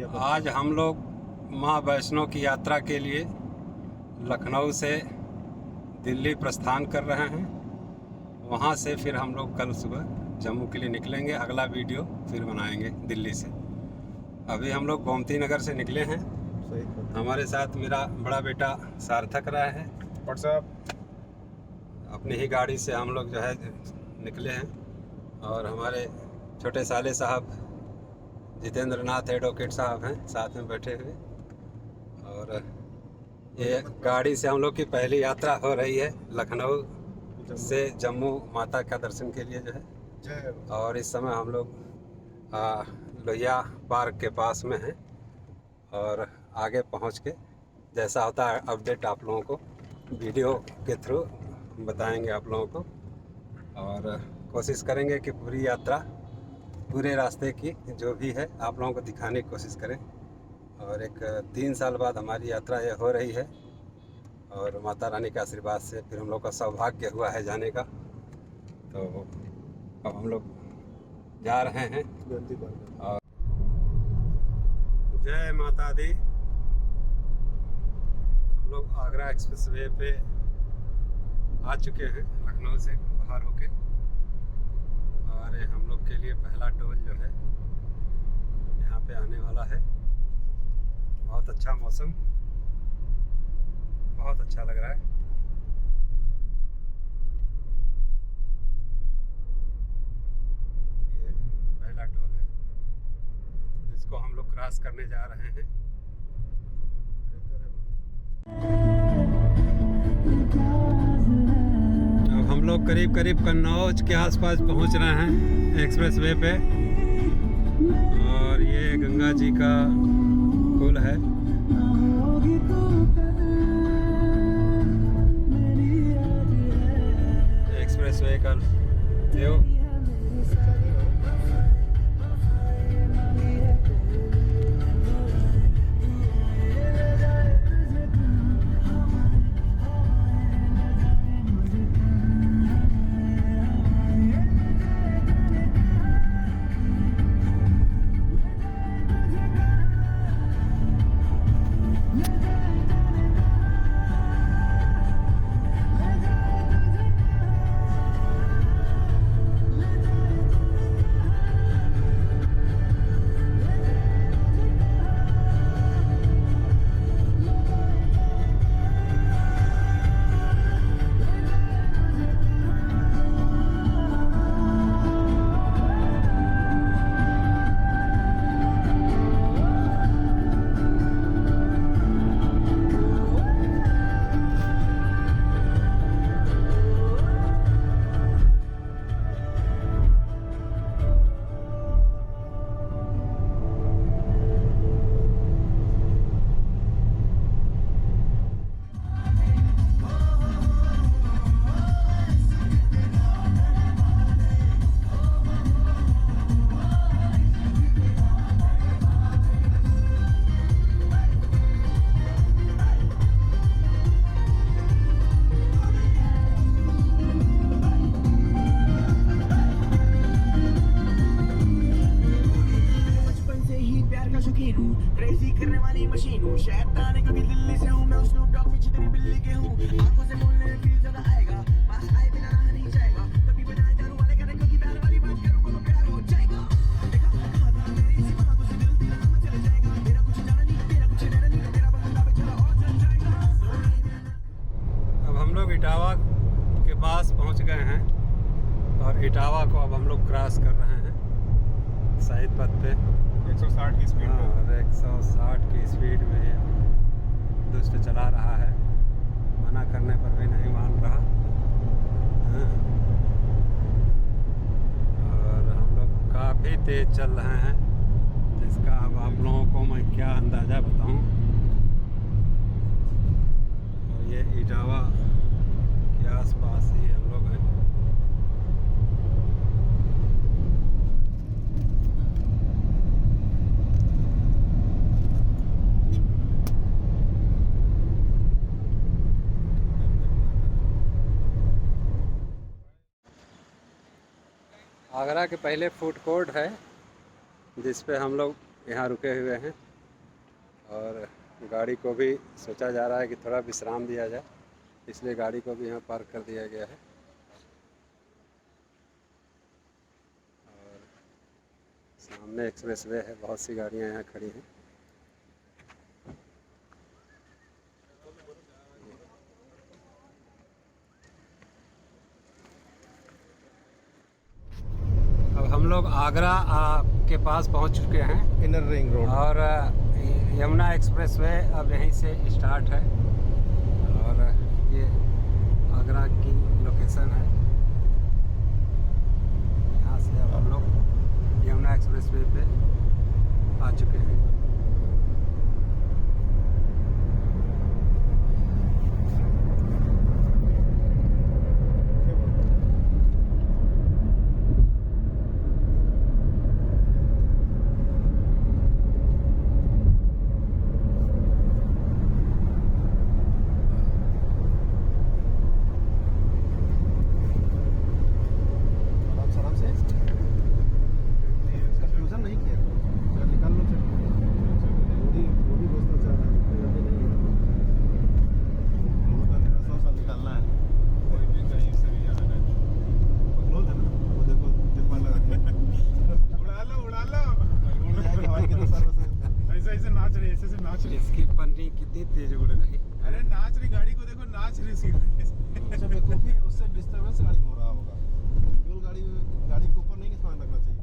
आज हम लोग माँ वैष्णो की यात्रा के लिए लखनऊ से दिल्ली प्रस्थान कर रहे हैं। वहाँ से फिर हम लोग कल सुबह जम्मू के लिए निकलेंगे। अगला वीडियो फिर बनाएंगे दिल्ली से। अभी हम लोग गोमती नगर से निकले हैं। हमारे साथ मेरा बड़ा बेटा सार्थक रहा है। व्हाट्सएप अपनी ही गाड़ी से हम लोग जो है निकले हैं और हमारे छोटे साले साहब जितेंद्र नाथ एडवोकेट साहब हैं साथ में बैठे हुए। और ये गाड़ी से हम लोग की पहली यात्रा हो रही है लखनऊ से जम्मू माता का दर्शन के लिए जो है। और इस समय हम लोग लोहिया पार्क के पास में हैं और आगे पहुंच के जैसा होता है अपडेट आप लोगों को वीडियो के थ्रू बताएंगे आप लोगों को। और कोशिश करेंगे कि पूरी यात्रा पूरे रास्ते की जो भी है आप लोगों को दिखाने की कोशिश करें। और एक 3 साल बाद हमारी यात्रा ये हो रही है और माता रानी के आशीर्वाद से फिर हम लोग का सौभाग्य हुआ है जाने का। तो अब हम लोग जा रहे हैं और जय माता दी। हम लोग आगरा एक्सप्रेस वे पे आ चुके हैं लखनऊ से बाहर होके। और हम लोग के लिए पहला टोल जो है यहाँ पे आने वाला है। बहुत अच्छा मौसम, बहुत अच्छा लग रहा है। ये पहला टोल है जिसको हम लोग क्रॉस करने जा रहे हैं। अब हम लोग करीब करीब कन्नौज के आसपास पहुंच रहे हैं एक्सप्रेस वे पे। और ये गंगा जी का पुल है। एक्सप्रेस वे का व्यू। क्रेजी करने वाली मशीन हूँ, शैतान है क्योंकि दिल्ली से हूँ मैं। स्नूप डॉग पीछे तेरी बिल्ली के हूँ। आंखों से बोलने में फील ज्यादा आएगा, पास आए बिना रहा नहीं जाएगा। कभी बजाए दारू वाले गाने क्योंकि प्यार वाली बात करूँगा तो प्यार हो जाएगा। देखा मेरी सी बातों से दिल तेरा नाम चले जाएगा। मेरा कुछ जाना नहीं, तेरा कुछ रहना नहीं, तेरा बंदा बेचारा और चल जाएगा। अब हम लोग इटावा के पास पहुंच गए हैं और इटावा को अब हम लोग क्रॉस कर रहे हैं शहीद पथ पे 160 की स्पीड में। और 160 की स्पीड में ये दुष्ट चला रहा है। मना करने पर भी नहीं मान रहा। हाँ। और हम लोग काफ़ी तेज़ चल रहे हैं जिसका अब आप लोगों को मैं क्या अंदाज़ा बताऊं। और ये इटावा के आसपास ही हम लोग हैं। आगरा के पहले फूड कोर्ट है जिस पे हम लोग यहाँ रुके हुए हैं। और गाड़ी को भी सोचा जा रहा है कि थोड़ा विश्राम दिया जाए, इसलिए गाड़ी को भी यहाँ पार्क कर दिया गया है। और सामने एक्सप्रेसवे है, बहुत सी गाड़ियाँ यहाँ खड़ी हैं। अब हम लोग आगरा के पास पहुँच चुके हैं इनर रिंग रोड। और यमुना एक्सप्रेसवे अब यहीं से स्टार्ट है और ये आगरा की लोकेशन है। यहाँ से अब हम लोग यमुना एक्सप्रेसवे पे आ चुके हैं। आराम से कंफ्यूजन नहीं किया, निकाल लो। वो भी दोस्तों चाह रहा है, नहीं है 100 निकालना है। कोई भी कहीं से भी आना है, पकड़ो है ना, वो देखो तिरपाल लगा दिया। उड़ा लो उड़ जाएगी हवाई के तो सर ऐसे नाच रही है, ऐसे नाच रही है। इसकी पन्नी कितनी तेज उड़ रही है। अरे नाच रही गाड़ी को देखो, नाच रही इसकी गाड़ी। अच्छा बेवकूफ़ी, उससे डिस्टर्बेंस गाड़ी में हो रहा होगा। केवल गाड़ी के ऊपर नहीं ध्यान रखना चाहिए।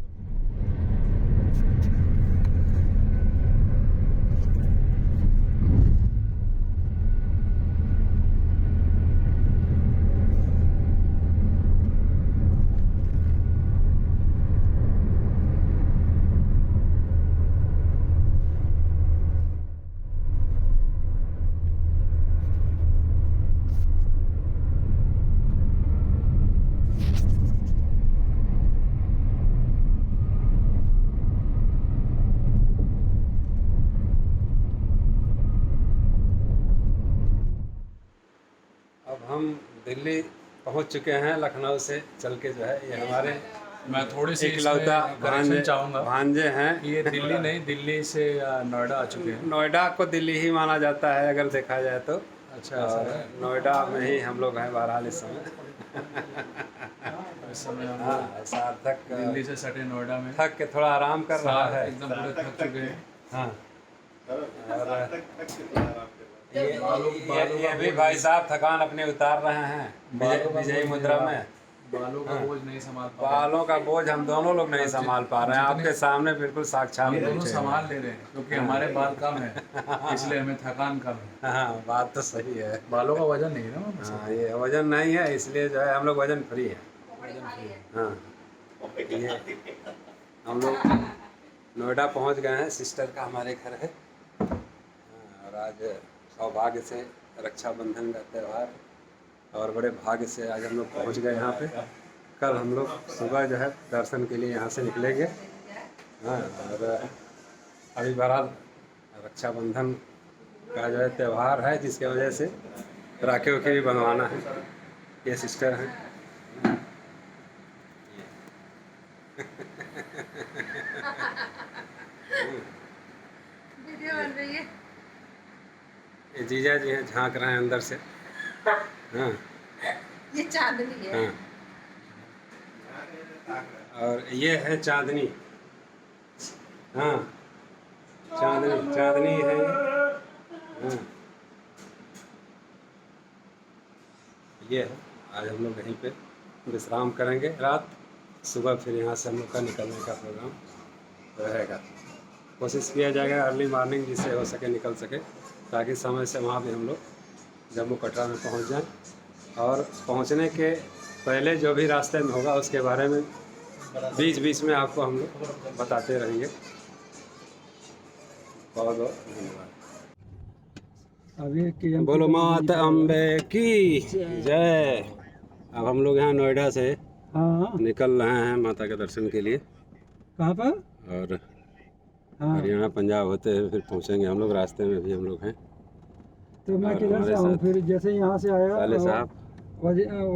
अब हम दिल्ली पहुंच चुके हैं, लखनऊ से चल के जो है ये हमारे मैं थोड़ी सी इकलौता करेक्शन चाहूँगा भांजे हैं। कि ये दिल्ली नहीं, दिल्ली से नोएडा आ चुके हैं। नोएडा को दिल्ली ही माना जाता है अगर देखा जाए तो। अच्छा, और नोएडा में ही हम लोग हैं बहरहाल इस समय। इस समय हम हाँ, सार्थक दिल्ली से सटे नोएडा में थक के थोड़ा आराम कर रहा है। एकदम पूरे थक चुके हैं। हाँ, और ये भी भाई साहब थकान अपने उतार रहे हैं विजयी मुद्रा में। बालों का बोझ नहीं संभाल पा बालों का बोझ हम दोनों लोग नहीं संभाल पा रहे हैं, आपके सामने बिल्कुल साक्षात हम दोनों बैठे हैं। संभाल ले रहे हैं क्योंकि हमारे बाल कम है, इसलिए हमें थकान कम है। हाँ, बात तो सही है। बालों का वजन नहीं है ना। हाँ, ये वजन नहीं है, इसलिए जो है हम लोग वजन फ्री है। हाँ, ये हम लोग नोएडा पहुंच गए हैं, सिस्टर का हमारे घर है। हाँ, और आज सौभाग्य से रक्षाबंधन का त्यौहार और बड़े भाग्य से आज हम लोग पहुंच गए यहाँ पे। कल हम लोग सुबह जो है दर्शन के लिए यहाँ से निकलेंगे। हाँ, और अभी बहरहाल रक्षाबंधन का जो है त्यौहार है, जिसके वजह से राखी वाखी भी बनवाना है। ये सिस्टर हैं। वीडियो बन रही है। ये जीजा जी हैं, झांक रहे हैं अंदर से। हाँ ये चांदनी है। हाँ, और ये है चांदनी। हाँ, चांदनी है ये। हाँ, ये है। आज हम लोग यहीं पे विश्राम करेंगे रात, सुबह फिर यहाँ से हम लोग का निकलने का प्रोग्राम रहेगा। कोशिश किया जाएगा अर्ली मॉर्निंग जिससे हो सके निकल सके, ताकि समय से वहाँ भी हम लोग जम्मू कटरा में पहुँच जाएं। और पहुँचने के पहले जो भी रास्ते में होगा उसके बारे में बीच बीच में आपको हम लोग बताते रहेंगे। बहुत बहुत धन्यवाद। अभी बोलो माता अम्बे की जय। अब हम लोग यहाँ नोएडा से हाँ, निकल रहे हैं माता के दर्शन के लिए, कहाँ पर? और हाँ, हरियाणा पंजाब होते हुए फिर पहुँचेंगे हम लोग। रास्ते में भी हम लोग हैं। तो मैं और किधर हमारे से आऊँ साथ फिर? जैसे यहाँ से आया साले साहब,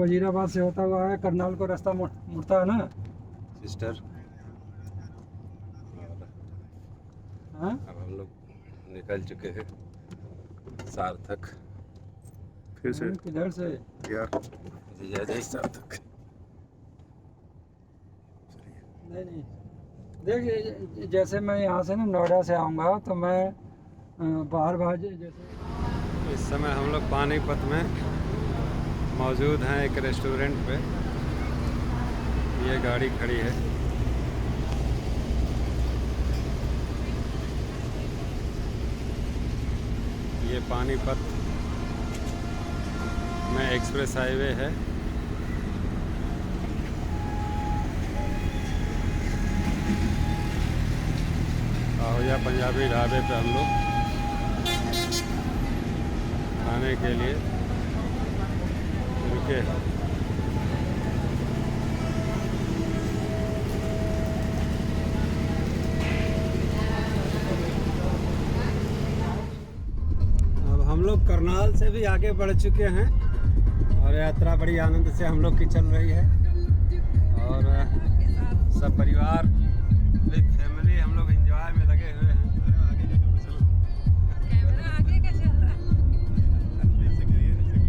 वजीराबाद से होता हुआ आया, करनाल को रास्ता मुड़ता है ना। सिस्टर। हाँ, अब हम लोग निकल चुके हैं सार्थक। फिर से किधर से? यार जय जय सार्थक। नहीं देख, जैसे मैं यहाँ से ना नोएडा से आऊँगा तो मैं बाहर जैसे इस समय हम लोग पानीपत में मौजूद हैं एक रेस्टोरेंट पे। ये गाड़ी खड़ी है। ये पानीपत में एक्सप्रेस हाईवे है। आहूजा पंजाबी ढाबे पे हम लोग खाने के लिए रुके हैं। अब हम लोग करनाल से भी आगे बढ़ चुके हैं और यात्रा बड़ी आनंद से हम लोग की चल रही है और सब परिवार विद फैमिली हम लोग एंजॉय में लगे हुए हैं। कैमरा आगे का चल रहा है।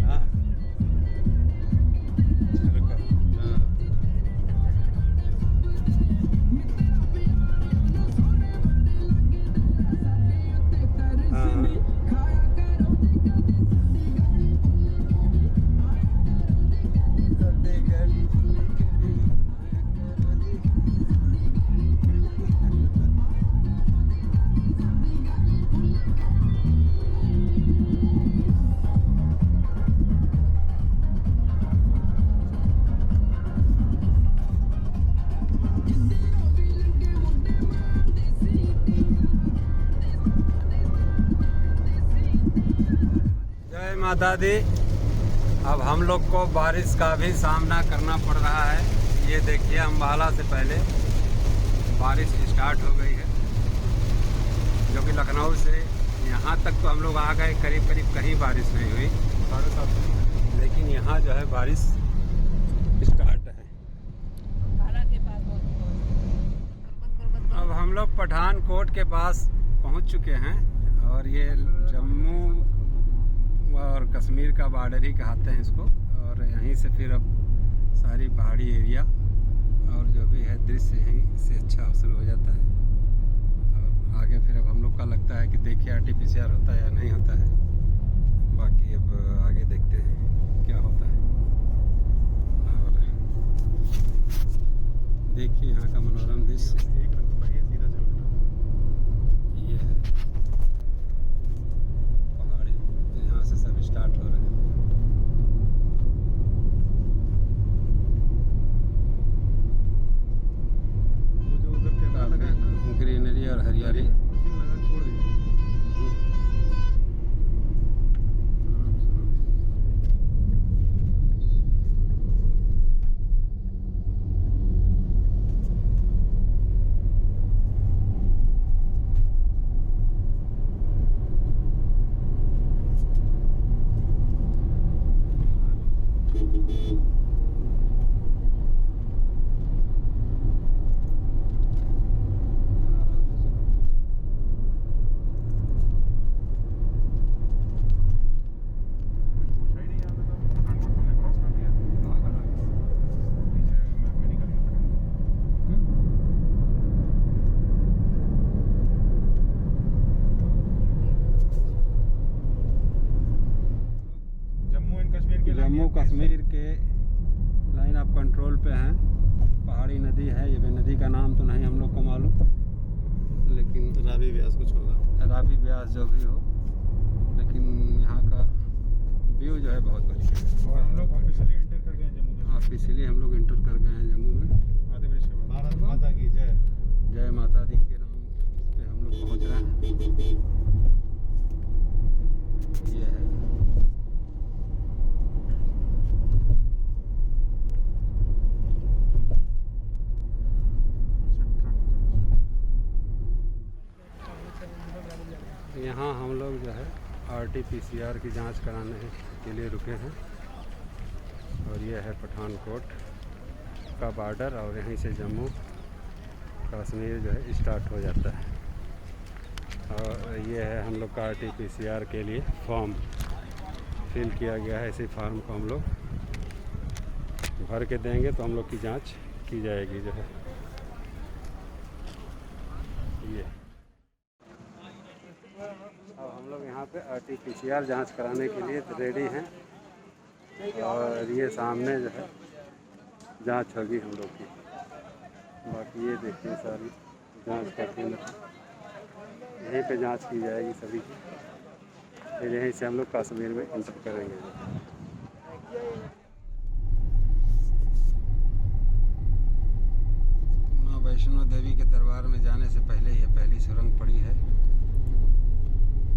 हाँ। रुको। हाँ। जय माता दी। अब हम लोग को बारिश का भी सामना करना पड़ रहा है। ये देखिए अम्बाला से पहले बारिश स्टार्ट हो गई है, जो कि लखनऊ से यहाँ तक तो हम लोग आ गए, करीब करीब कहीं बारिश नहीं हुई, लेकिन यहाँ जो है बारिश स्टार्ट है। अब हम लोग पठानकोट के पास पहुँच चुके हैं और ये जम्मू और कश्मीर का बॉर्डर ही कहते हैं इसको। और यहीं से फिर अब सारी पहाड़ी एरिया और जो भी है दृश्य यहीं से अच्छा शुरू हो जाता है। और आगे फिर अब हम लोग का लगता है कि देखिए आर्टिफिशियल होता है या नहीं होता है, बाकी अब आगे देखते हैं क्या होता है। और देखिए यहाँ का मनोरम दृश्य ये है। पहाड़ी यहाँ से सब स्टार्ट हो रहे हैं। ग्रीनरी और हरियाली। जम्मू कश्मीर के लाइन ऑफ कंट्रोल पे हैं। पहाड़ी नदी है ये, नदी का नाम तो नहीं हम लोग को मालूम, लेकिन रावी व्यास कुछ होगा, रावी व्यास जो भी हो, लेकिन यहाँ का व्यू जो है बहुत बढ़िया है। और हम लोग ऑफिशियली एंटर कर गए हैं जम्मू के। ऑफिशियली हम लोग एंटर कर गए हैं जम्मू में। भारत माता की जय। जय माता दी के नाम पे हम लोग पहुँच रहे हैं। ये है यहाँ हम लोग जो है RT-PCR की जांच कराने के लिए रुके हैं और ये है पठानकोट का बॉर्डर और यहीं से जम्मू कश्मीर जो है स्टार्ट हो जाता है। और ये है हम लोग का RT-PCR के लिए फॉर्म फिल किया गया है। इसी फॉर्म को हम लोग भर के देंगे तो हम लोग की जांच की जाएगी जो है ये। अब हम लोग यहाँ पे RT-PCR जांच कराने के लिए रेडी हैं और ये सामने जो है जांच होगी हम लोग की। बाकी ये देखिए सारी जांच का केंद्र, यहीं पे जांच की जाएगी सभी की। फिर यहीं से हम लोग कश्मीर में एंटर करेंगे। माँ वैष्णो देवी के दरबार में जाने से पहले ये पहली सुरंग पड़ी है।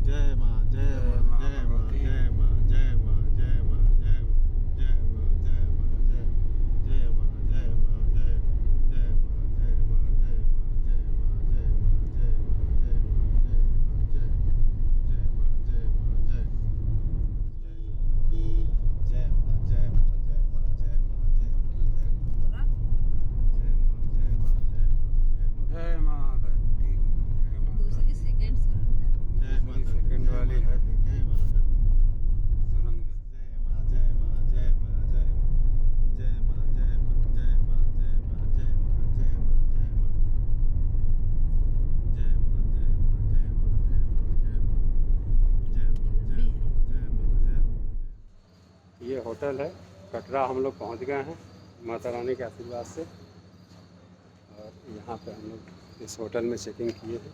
जय माँ जय माँ जय माँ जय माँ जय माँ जय माँ जय जय माँ जय माँ जय जय माँ जय माँ जय जय माँ जय माँ जय माँ जय माँ जय जय माता दी, जय माता। दूसरी सेकंड सुरंग है। दूसरी सेकंड वाली है सुरंग। ये होटल है कटरा, हम लोग पहुंच गए हैं माता रानी के आशीर्वाद से। और यहाँ पे हम लोग इस होटल में चेकिंग किए हैं।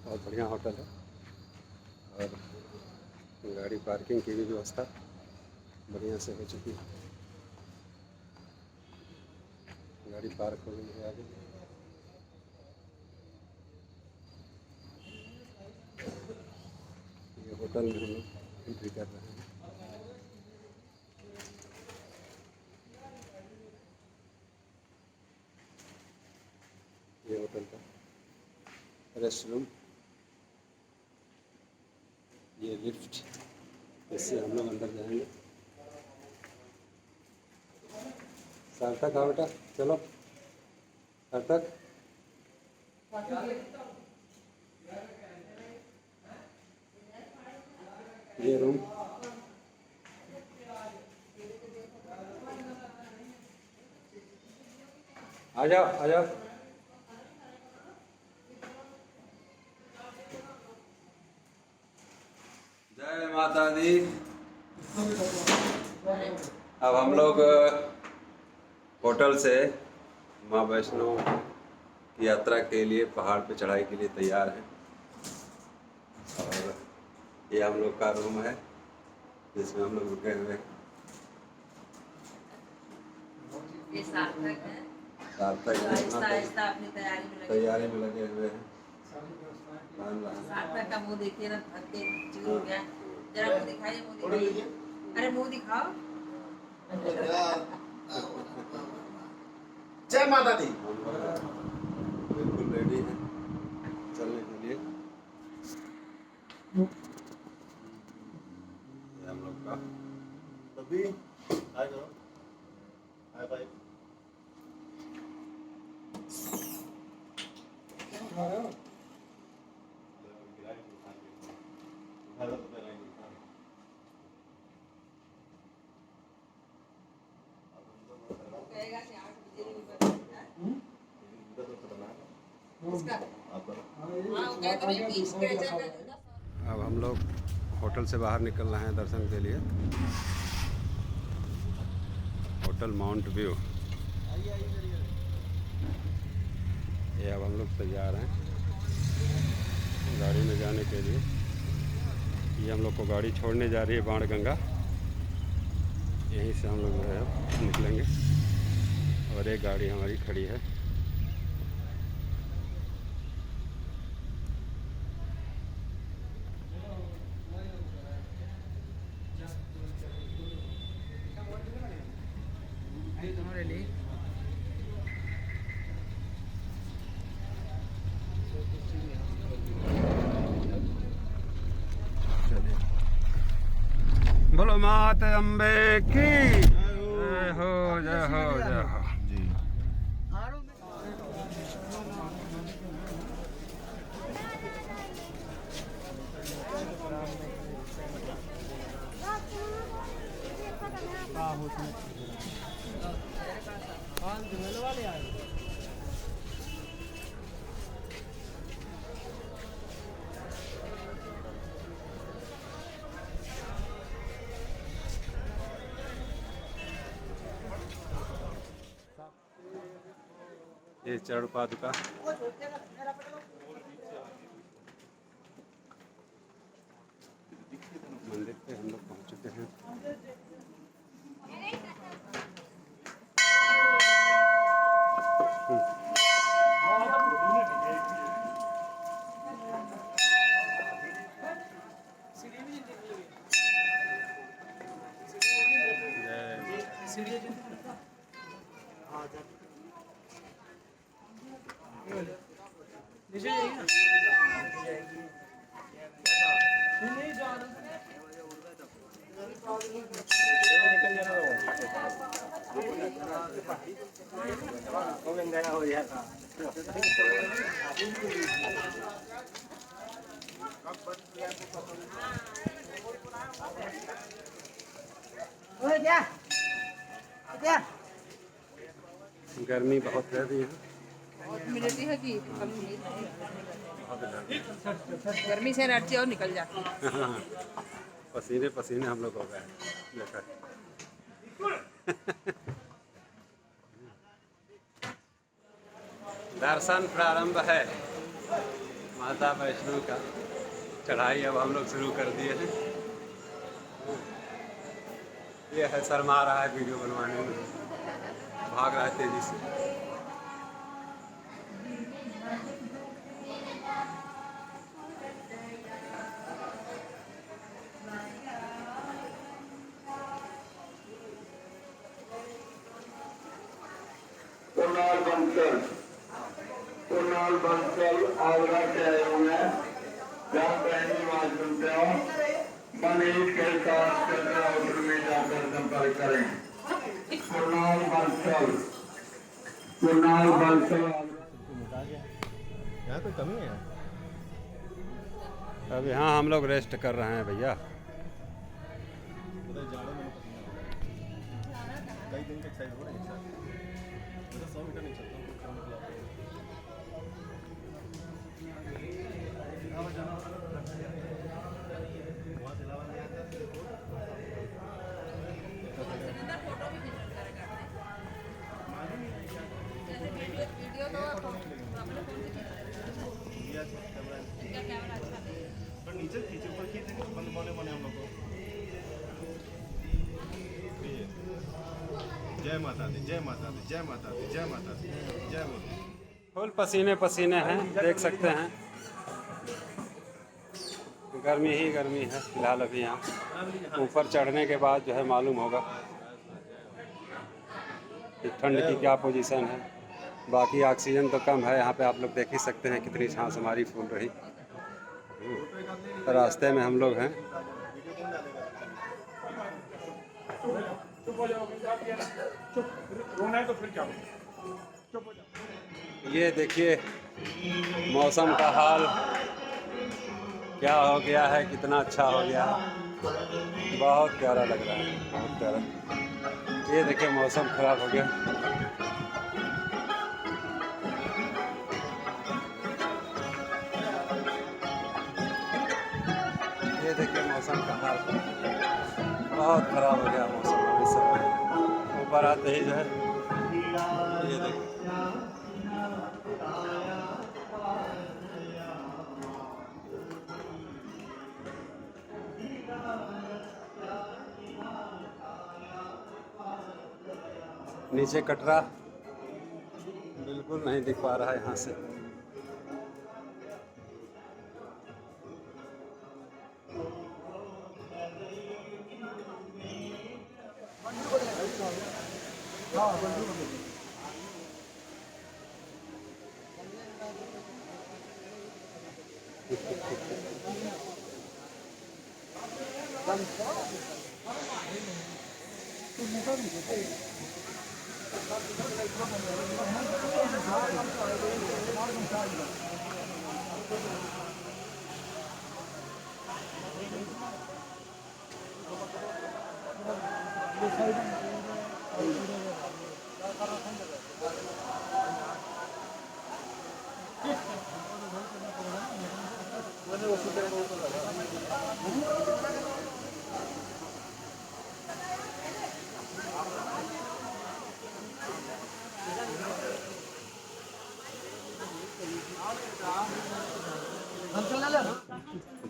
बहुत बढ़िया होटल है और गाड़ी पार्किंग की भी व्यवस्था बढ़िया से हो चुकी है। गाड़ी पार्क हो गई है आगे। ये होटल में हम लोग एंट्री कर रहे हैं। ये होटल का रेस्ट रूम, ये लिफ्ट, इससे हम लोग अंदर जाएंगे। सार्थक आओ बेटा, चलो सार्थक। ये रूम, आ जाओ आ जाओ। जय माता दी। अब हम लोग होटल से माँ वैष्णो की यात्रा के लिए पहाड़ पे चढ़ाई के लिए तैयार हैं। और ये हम लोग का रूम है जिसमें हम लोग रुके हुए हैं। ये सार्थक है। सार्थक आहिस्ता आहिस्ता अपनी तैयारी में लगे हुए हैं। सार्थक का मुंह देखिए ना, थक के चिल हो गया। जरा मुंह दिखाइए, मुंह दिखाइए। अरे मुंह दिखाओ। जय माता दी। हम बिल्कुल रेडी हैं चलने के लिए। ये हम लोग का तभी हाय करो, हाय बाय। कहेगा कि 8 बजे भी बता इसका। हाँ, वो कहे तो नहीं 20 के जगह। अब हम लोग होटल से बाहर निकल रहे हैं दर्शन के लिए। Hotel mount view. ये अब हम लोग तैयार हैं गाड़ी में जाने के लिए। ये हम लोग को गाड़ी छोड़ने जा रही है बाणगंगा। यहीं से हम लोग जो है निकलेंगे और एक गाड़ी हमारी खड़ी है। तुम्हारे लिए बोलो माता अम्बे की जय हो जय हो जय हो। जी ये चरण पादुका मंदिर पे हम लोग पहुंच चुके हैं। गर्मी बहुत है अभी यहाँ। मिलती है कि गर्मी से एनर्जी और निकल जाती है। पसीने पसीने हम लोग हो गए देखा। दर्शन प्रारंभ है माता वैष्णो का। चढ़ाई अब हम लोग शुरू कर दिए हैं। ये है शर्मा रहा है वीडियो बनवाने में, भाग रहा है तेजी से। कुणाल बंसल आगरा से आए हुए हैं। जहाँ पहली बार सुनते हो मनीष के साथ चंद्रा होटल में जाकर संपर्क करें। कुणाल बंसल यहाँ कोई कमी है? अब यहाँ हम लोग रेस्ट कर रहे हैं भैया। उधर जाड़े में कई दिन के एक्सरसाइज हो रहे हैं एक साथ। उधर 100 मीटर नहीं चलता हूँ, 100 मीटर लाते हैं। वहाँ से इलावा नहीं आता है। फोटो भी खींच करेगा वीडियो तो अपने फोन से खींच कैमरा अच्छा है। पर नीचे खींचे ऊपर खींचे तो बंद होने वाले हम लोग को। जय माता दी, जय माता दी, जय माता दी, जय माता दी, जय बोलो। फुल पसीने पसीने हैं, देख सकते हैं। गर्मी ही गर्मी है फिलहाल अभी यहाँ। ऊपर चढ़ने के बाद जो है मालूम होगा कि ठंड की क्या पोजीशन है। बाकी ऑक्सीजन तो कम है यहाँ पे, आप लोग देख ही सकते हैं कितनी सांस हमारी फूल रही। रास्ते में हम लोग हैं। ये देखिए मौसम का हाल क्या हो गया है, कितना अच्छा हो गया है। बहुत प्यारा लग रहा है, बहुत प्यारा। ये देखिए मौसम खराब हो गया। ये देखिए मौसम का हाल बहुत खराब हो गया मौसम। इस समय ऊपर आते ही जो है ये देखिए नीचे कटरा बिल्कुल नहीं दिख पा रहा है यहाँ से। ये साइड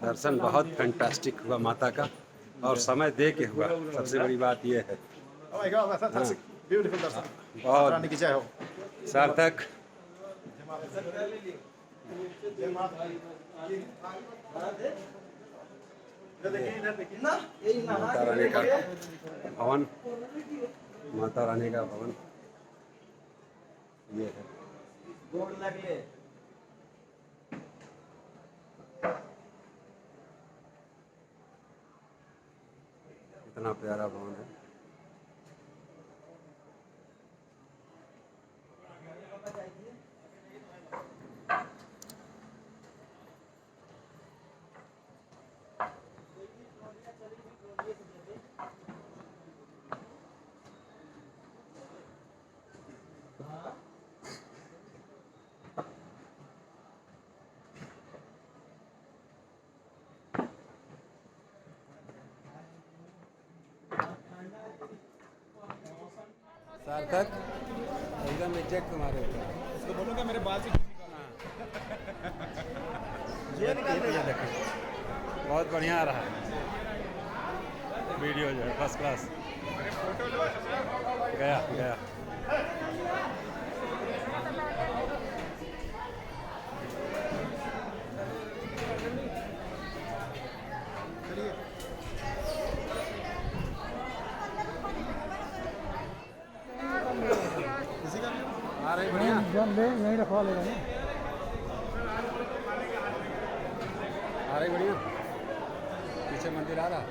दर्शन बहुत फैंटास्टिक हुआ माता का, और समय दे के हुआ। सबसे बड़ी बात यह है, Oh my God, fantastic. Beautiful दर्शन। बहुत रानी की जय हो। सार्थक। माता रानी का भवन, माता रानी का भवन ये है। कितना प्यारा भवन है। सार्थक एकदम एग्जैक्ट तुम्हारे ऊपर। इसको बोलो क्या मेरे बाल से क्यों निकाला? ये निकाल दे। बहुत बढ़िया रहा वीडियो जो है, फर्स्ट क्लास। गया गया किसी का भी आ रही बढ़िया। यहीं रखवा लेगा ना। आ रही बढ़िया। पीछे मंदिर आ रहा।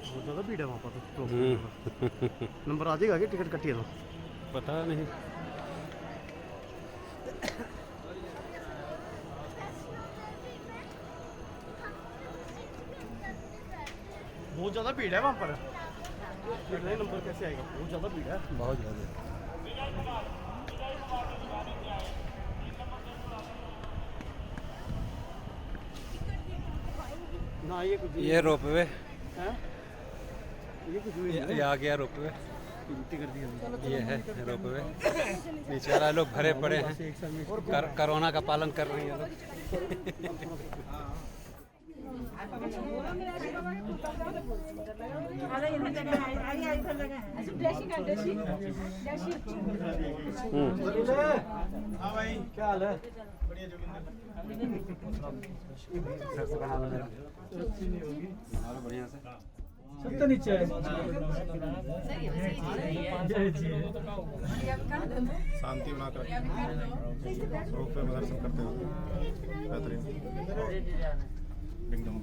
बहुत ज़्यादा भीड़ है वहाँ पर तो। नंबर आ जाएगा क्या टिकट कटिए तो? पता नहीं। बहुत ज़्यादा भीड़ है वहाँ पर। नहीं नंबर कैसे आएगा? बहुत ज़्यादा भीड़ है। बहुत ज़्यादा। ना ये कुछ ये रोपवे, है। ये कुछ भी ये आ गया रोपवे। टिकट दिया। ये है रोपवे। नीचे वाला लोग भरे पड़े हैं। कोरोना का पालन कर रही हैं लोग। हाँ भाई क्या हाल है? बढ़िया जोगिंदर। बढ़िया से सब तो नीचे है। शांति बना कर रूप में दर्शन करते हुए बेहतरीन एकदम।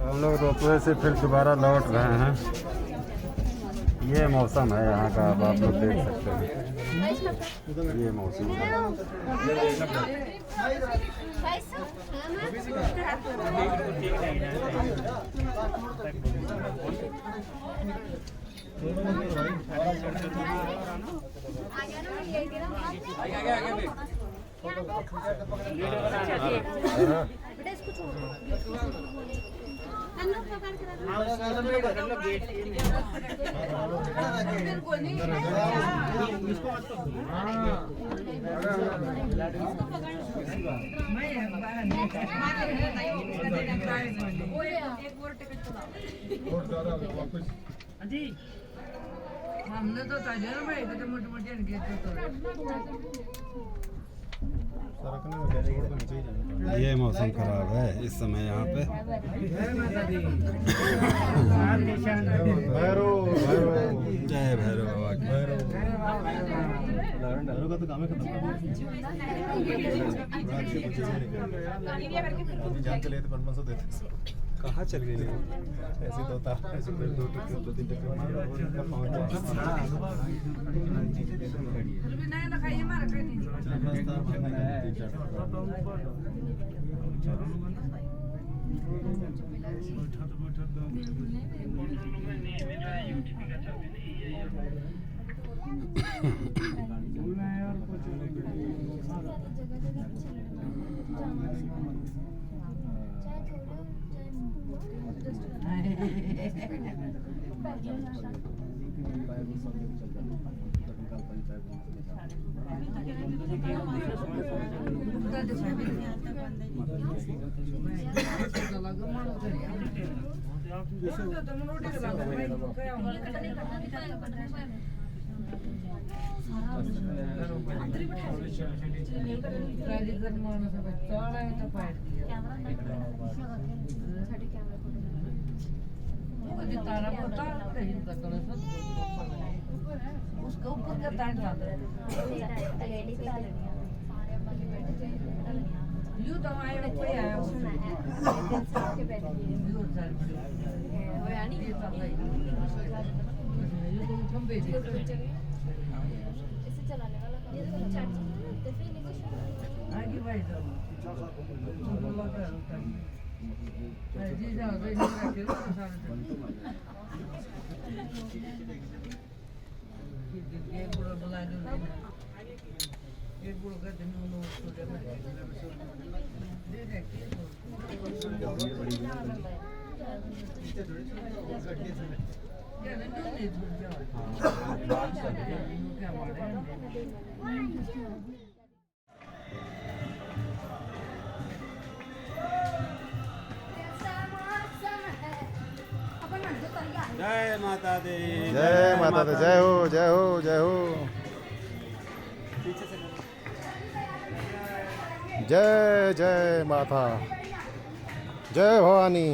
हम लोग रोपवे से फिर दोबारा लौट रहे हैं। ये मौसम है यहाँ का, अब आप लोग देख सकते हैं। ये मौसम है। हमने तो ताजा ना भाई तो मोटे मोटे इनके तो ये मौसम खराब है इस समय यहाँ पे। जय भैरव बाबा की। भैरव का तो काम है खत्म। अभी जान के लिए तो 500 देते। कहाँ चल गई? ऐसे तो होता है, ऐसे 2 टक्के 2-3 टक्के मार लो और इनका पहुंच जाए। नहीं ना खाइए मार के नहीं उसके ऊपर का तार डालते हैं यू तो आए कोई आया जय माता दी। जय माता दी। जय हो जय हो जय हो। जय जय माता। जय भवानी।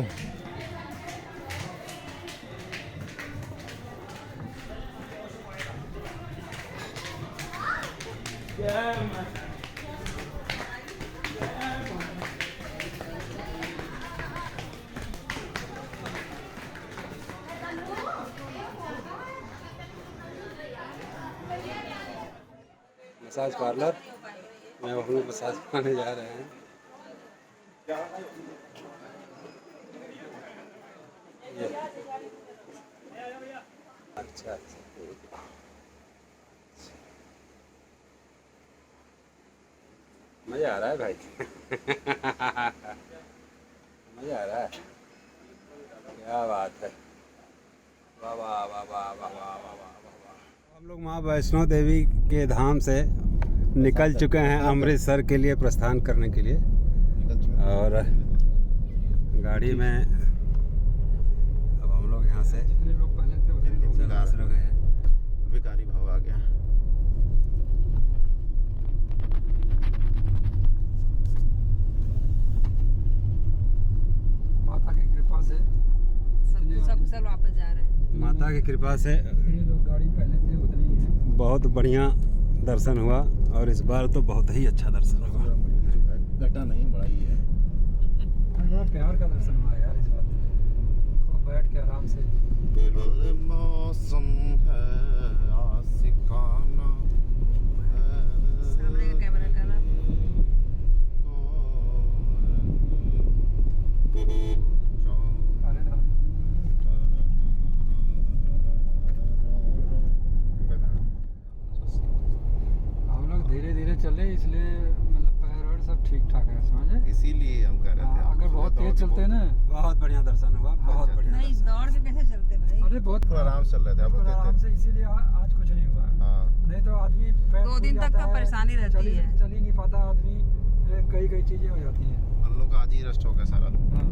मसाज पार्लर में हम लोग मसाज कराने जा रहे हैं। ये अच्छा अच्छा मज़ा आ रहा है भाई। मज़ा आ रहा है। क्या बात है। वाह वाह वाह वाह वाह वाह वाह वाह। हम लोग माँ वैष्णो देवी के धाम से निकल चुके हैं अमृतसर के लिए प्रस्थान करने के लिए। और गाड़ी में अब हम लोग यहाँ से जितने लोग पहले थे उतने शुरू गए हैं। विकारी भाव आ गया। माता की कृपा से सब कुशल वापस जा रहे हैं। माता की कृपा से जितने लोग गाड़ी पहले थे उतने ही हैं। बहुत बढ़िया दर्शन हुआ और इस बार तो बहुत ही अच्छा दर्शन हुआ। घटा नहीं बड़ा ही है। बड़ा प्यार का दर्शन हुआ यार इस बार। तो बैठ के आराम से मौसम है आशिकाना। सामने का कैमरा कर रहा अरे ना चलते हैं ना। बहुत बढ़िया दर्शन हुआ, बहुत बढ़िया नहीं दर्शन। दौड़ के कैसे चलते भाई? अरे बहुत तो आराम से चल रहे थे आप लोग बिल्कुल आराम से, इसीलिए आज कुछ नहीं हुआ। हाँ नहीं तो आदमी पैर 2 दिन फूल तक जाता तो है, परेशानी रहती है। चल ही नहीं पाता आदमी, कई चीजें हो जाती हैं। हम लोग का आज ही रेस्ट हो गया सारा। हाँ।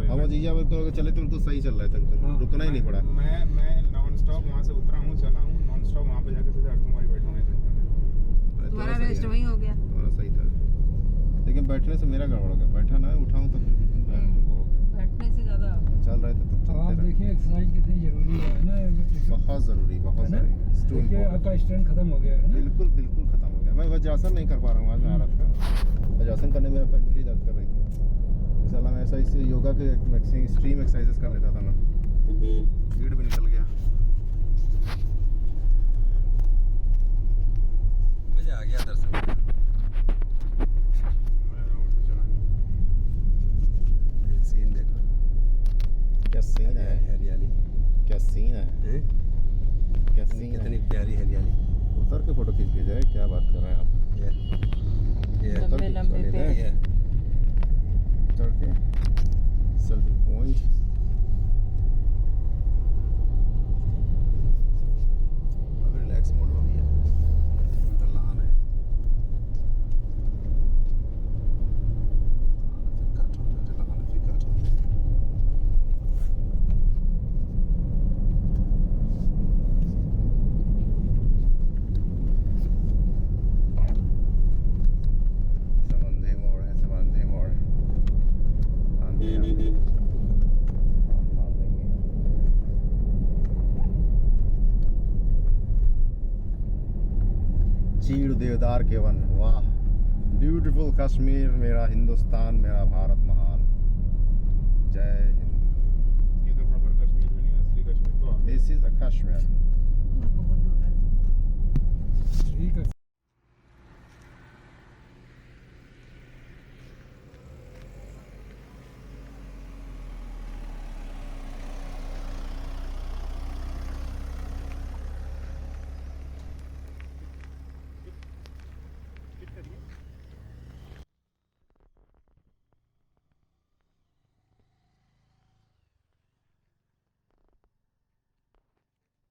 हम जीजा बिल्कुल चले तो बिल्कुल सही चल रहा था, बिल्कुल हाँ। रुकना ही नहीं पड़ा। मैं नॉन स्टॉप वहाँ से उतरा हूँ, चला हूँ नॉन स्टॉप, वहाँ पे जाके सीधा अर्धकुमारी बैठा हूँ 1 घंटा में। अरे तुम्हारा सही रेस्ट है, वही हो गया। तुम्हारा सही था, लेकिन बैठने से मेरा गड़बड़ हो गया। बैठा ना उठाऊँ तो फिर बिल्कुल वो हो गया। बैठने से ज्यादा चल रहे थे तब तो आप चलते रहे। देखिए एक्सरसाइज कितनी जरूरी है ना। बहुत ज़रूरी, बहुत है ना? ज़रूरी। It's too देखिए important। आपका स्ट्रेंथ खत्म हो गया है ना। बिल्कुल बिल्कुल खत्म हो गया। मैं वज्रासन नहीं कर पा रहा हूँ आज, मैं हालत का वज्रासन करने में मेरा पेंडली दर्द कर रही थी। मिसाल मैं ऐसा इससे योगा के एक्सट्रीम एक्सरसाइजेस कर लेता था मैं, भीड़ भी निकल गया। मजा आ गया दर्शन में। ये सीन देखो, क्या सीन है, हरियाली क्या सीन है, हैं? क्या सीन कितनी है। प्यारी हरियाली। उतर के फोटो खींच के जाए, क्या बात कर रहे हैं आप। ये उतर के लंबे खींच पेड़। लें। ये उतर के सेल्फी पॉइंट। अब रिलैक्स मोड हो गया, ढलान है। ढलान फिर कट होता है। संबंधी मोड़ है, संबंधी मोड़। आंधी आंधी हॉर्न मार देंगे। चीड़ देवदार के वन, वाह ब्यूटीफुल कश्मीर, मेरा हिंदुस्तान, मेरा भारत महान। जय हिंद। ये तो प्रॉपर कश्मीर में नहीं, असली कश्मीर तो आगे। This is a Kashmir. बहुत दूर है। ठीक है।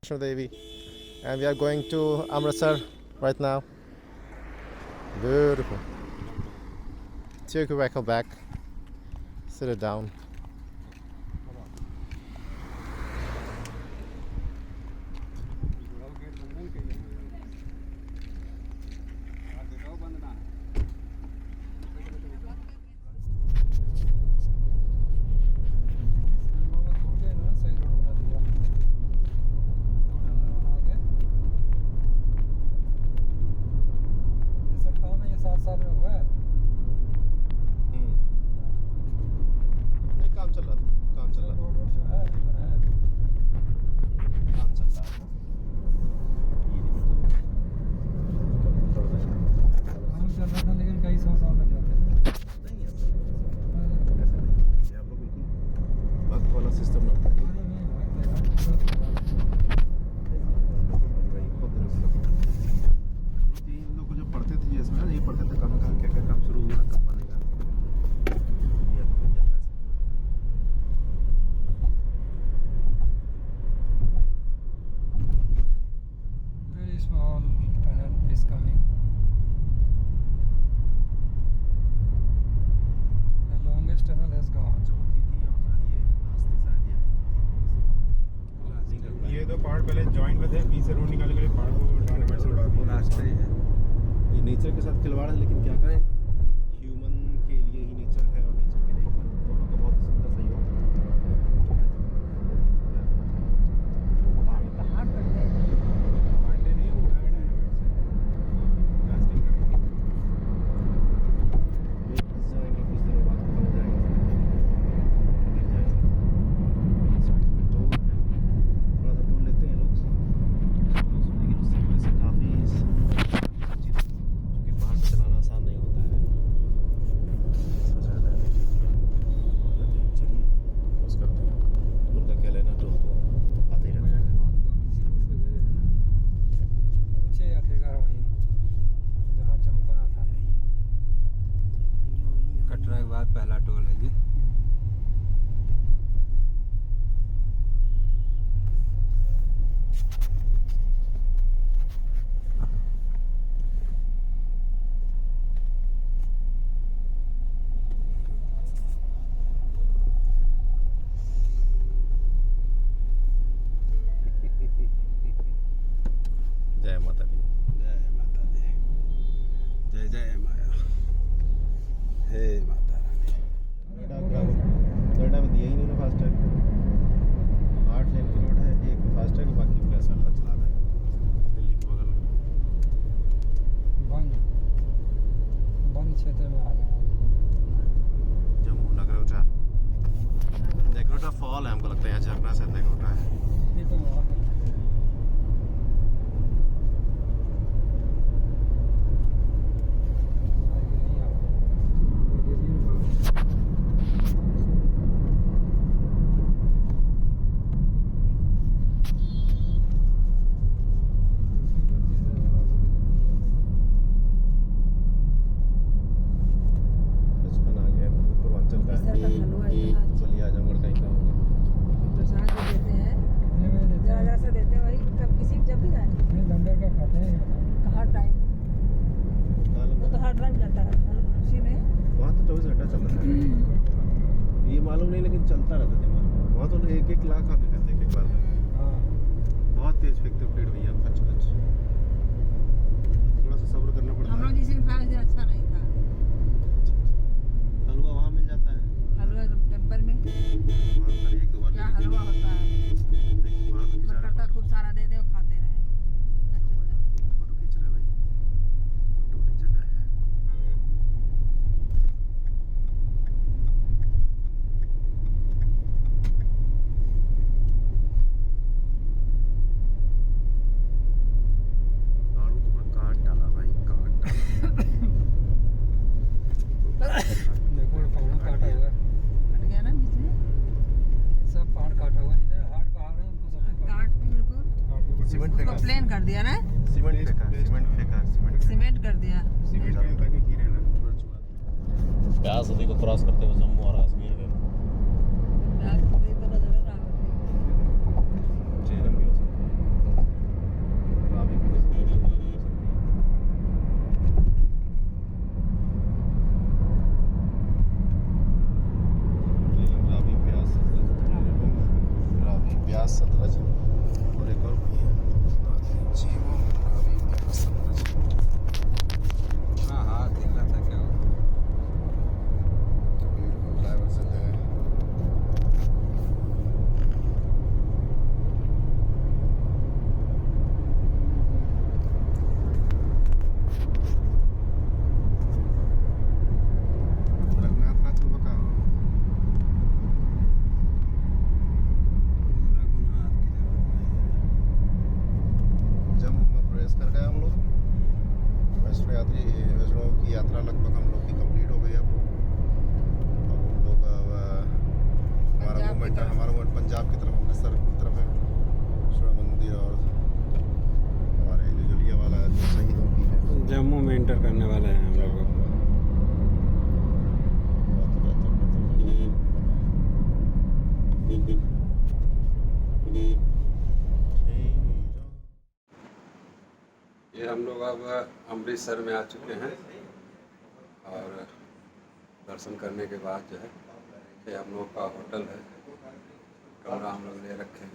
Vaishno Devi, and we are going to Amritsar right now. Beautiful. Take a vehicle back. Sit it down. नहीं, काम चल रहा था, काम चल रहा था, काम चल रहा था। लेकिन कई 100 साल लग जाते हैं। नहीं ऐसा नहीं, ऐसा नहीं। ये आप लोग बिल्कुल वक्त वाला सिस्टम ना अपनाइए। इन लोग को जब पढ़ते थे इसमें ये पढ़ते थे कहाँ कहाँ क्या क्या काम शुरू हुआ, कब बनेगा। ये तो बढ़िया पैसा। Very small tunnel is coming. The longest tunnel has gone. चौथी थी और शायद ये रास्ते शायद ये ये तो पहाड़ पहले जॉइंट में थे, बीच से रोड निकाल के पहाड़ को टूर्नामेंट से उड़ा वो दिया। रास्ता ही है। ये नेचर के साथ खिलवाड़ है, लेकिन क्या करें, ह्यूमन के लिए ही नेचर है और नेचर के लिए ह्यूमन है, दोनों का बहुत सुंदर सहयोग है। पहाड़ पर गए। पांडे नहीं उड़ाया है वैसे। कास्टिंग करके। ये फंस जाएंगे, कुछ दिनों बाद खत्म हो जाएंगे, गिर जाएंगे। साइड में टोल है, थोड़ा सा टोल लेते हैं लोग। सुनेंगे जिससे वैसे काफ़ी चीज़, क्योंकि पहाड़ पे चलाना आसान नहीं होता है। पहला टोल है ये। जय माता दी। जय माता दी। जय जय माया। हे माता रानी। नोएडा में दिया ही नहीं फास्ट टैग। 8 लेन की रोड है, एक फास्ट टैग, बाकी पैसा अल्लाह चला रहा है। दिल्ली के बगल में बंद क्षेत्र में आ गया। जम्मू नगरोटा। नगरोटा फॉल है, हमको लगता है यहाँ झरना से नगरोटा है। ये तो वहाँ पे बचपन आ गया, पूर्वांचल का सर का हलवा इतना अच्छा चलिए आजमगढ़ का ही का होगा। तो साथ में देते हैं, कितने बजे देते जरा हैं? जरा सा देते हैं, वही कब किसी जब भी जाए नहीं, लंगर का खाते हैं ये बताओ। हर टाइम, मालूम वो तो है। हर टाइम चलता है उसी में। वहाँ तो 24 घंटा चल रहा है। ये मालूम नहीं, लेकिन चलता रहता दिन भर। वहाँ तो 1-1 लाख आदमी खाते एक बार में। हाँ, बहुत तेज फेंकते प्लेट भैया, खच खच। थोड़ा सा सब्र करना पड़ता हम लोग है। जिस दिन खाए उस दिन अच्छा नहीं था। हलवा वहाँ मिल जाता है। हलवा टेम्पल में वहाँ पर 1-2 बार क्या हलवा होता है, वहाँ तो मन खिंचा करता रहा। खूब सारा दे दे और खाते रहे। फोटो खींच रहे भाई, फोटो वाली जगह है। आड़ू को पूरा काट डाला भाई, काट डाला। देखो ये पहाड़ काटा हुआ है। कट गया ना बीच में, ये सब पहाड़ काटा हुआ है। जिधर हार्ड पहाड़ है उनको सबको काट के बिल्कुल काट के सीमेंट उसको फेंका, प्लेन कर दिया ना, सीमेंट फेंका, सीमेंट फेंका, सीमेंट सीमेंट कर दिया। सीमेंट कहीं ताकि गिरे ना। प्यास नदी को क्रॉस करते हुए जम्मू और कश्मीर गए। झेलम भी हो सकती है, रावी भी हो सकती है, रावी भी हो सकती है। झेलम, रावी, प्यास, रावी, प्यास, सतलज और एक और भी है। झेलम, रावी, प्यास, सतलज। हाँ हाँ, दिल्ला था क्या? ड्राइवर से दे रघुनाथ नाचल बका जम्मू में प्रवेश कर गए हम लोग। वैष्णो की यात्रा लगभग हम लोग की कंप्लीट हो गई। अब हम लोग हमारा मूवमेंट पंजाब की तरफ, अमृतसर की तरफ है। सूर्य मंदिर और हमारे जो जलियांवाला जो शहीदों की है। जम्मू में इंटर करने वाले हैं हम लोग। ये हम लोग अब अमृतसर में आ चुके हैं और दर्शन करने के बाद जो है ये हम लोग का होटल है, कमरा हम लोग ले रखे हैं।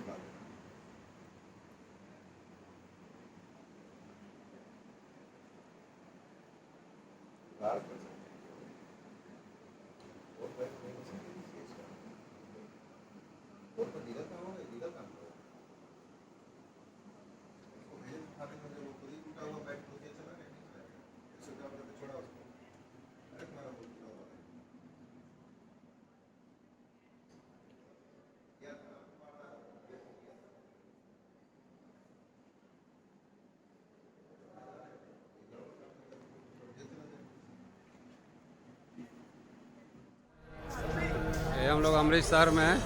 ये हम लोग अमृतसर में हैं,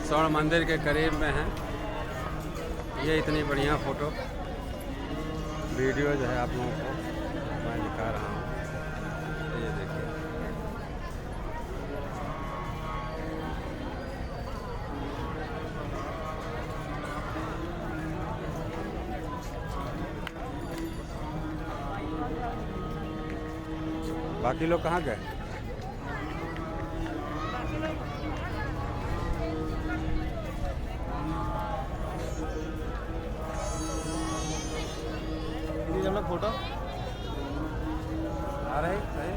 स्वर्ण मंदिर के करीब में हैं। ये इतनी बढ़िया फ़ोटो वीडियो जो है आप लोगों को मैं दिखा रहा हूँ। ये देखिए, बाकी लोग कहाँ गए? हम लोग फोटो आ रहे सही।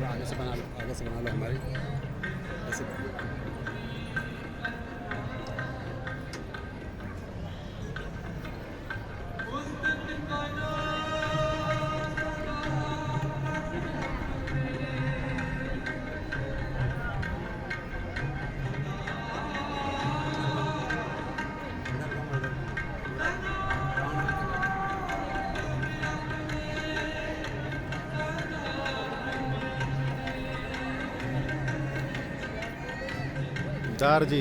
आगे से बना लो हमारी ऐसे। चार जी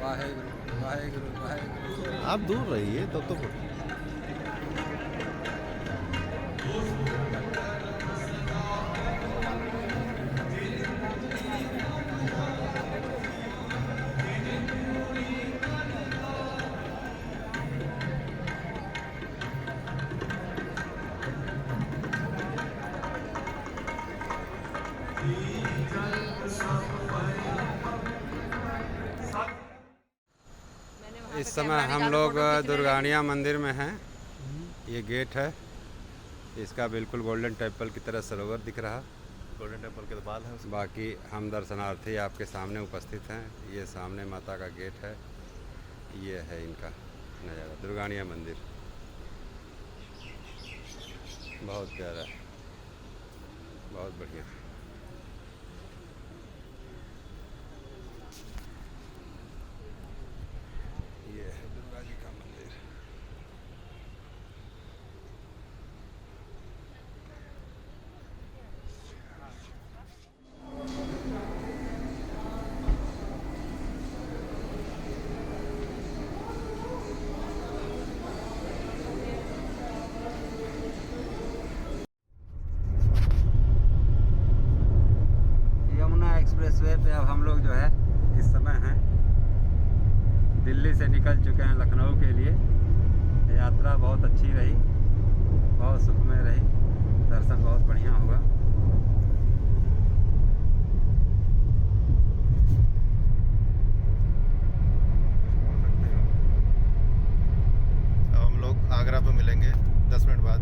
वाहेगुरु वाहेगुरु वाहेगुरु। आप दूर रहिए तब तो इस समय हम लोग दुर्गानिया मंदिर में हैं। ये गेट है, इसका बिल्कुल गोल्डन टेम्पल की तरह सरोवर दिख रहा। गोल्डन टेम्पल के बाल है उसमें। बाकी हम दर्शनार्थी आपके सामने उपस्थित हैं। ये सामने माता का गेट है, ये है इनका नज़ारा दुर्गानिया मंदिर। बहुत प्यारा है, बहुत बढ़िया। ये है दुर्गा जी का मंदिर। यमुना एक्सप्रेसवे पे अब हम लोग जो है इस समय हैं, दिल्ली से निकल चुके हैं लखनऊ के लिए। यात्रा बहुत अच्छी रही, बहुत सुखमय रही, दर्शन बहुत बढ़िया हुआ। अब हम लोग आगरा पे मिलेंगे 10 मिनट बाद।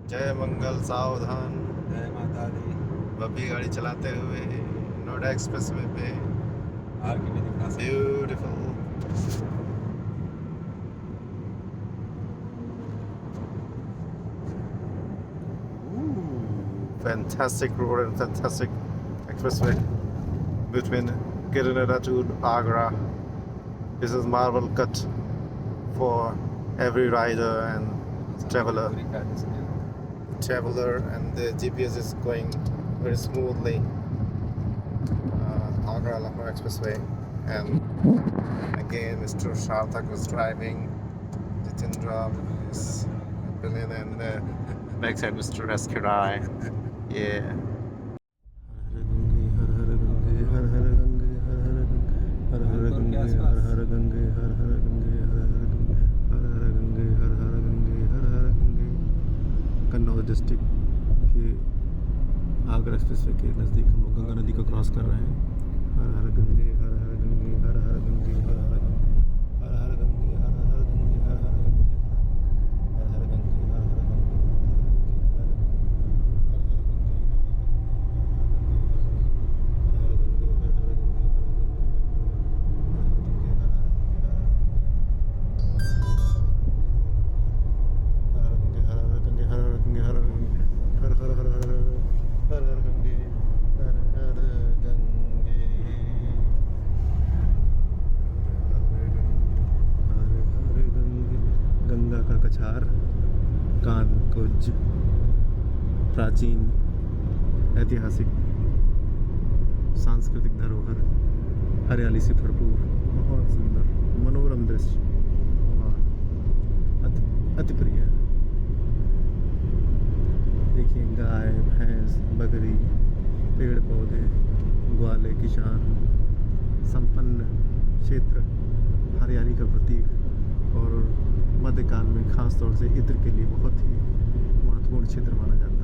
जय मंगल सावधान। जय माता दी। बब्बी गाड़ी चलाते हुए नोएडा एक्सप्रेसवे पे। आर की भी दिखा सकते हैं। Beautiful. Fantastic road and fantastic expressway between Girinada to Agra. This is marvel cut for every rider and traveler. पूरी कायदे से दिया। And the GPS is going very smoothly. Agra Lucknow Expressway, and again Mr. Sarthak was driving. Jitendra is brilliant, and backside Mr. Raskirai. Yeah. Kannauj district के Agra expressway के नज़दीक हम लोग गंगा नदी को क्रॉस कर रहे हैं। हर हर गंगे हर हर गंगे हर हर गंगे हर हर गंगे हर हर गंगे हर हर गंगे हर हर गंगे हर हर गंगे हर हर गंगा का कछार कानकुज प्राचीन ऐतिहासिक सांस्कृतिक धरोहर हरियाली से भरपूर बहुत सुंदर मनोरम दृश्य वाह अति प्रिय। देखिए गाय भैंस बकरी पेड़ पौधे ग्वाले किसान संपन्न क्षेत्र हरियाली का प्रतीक और मध्यकाल में खास तौर से इत्र के लिए बहुत ही महत्वपूर्ण क्षेत्र माना जाता है।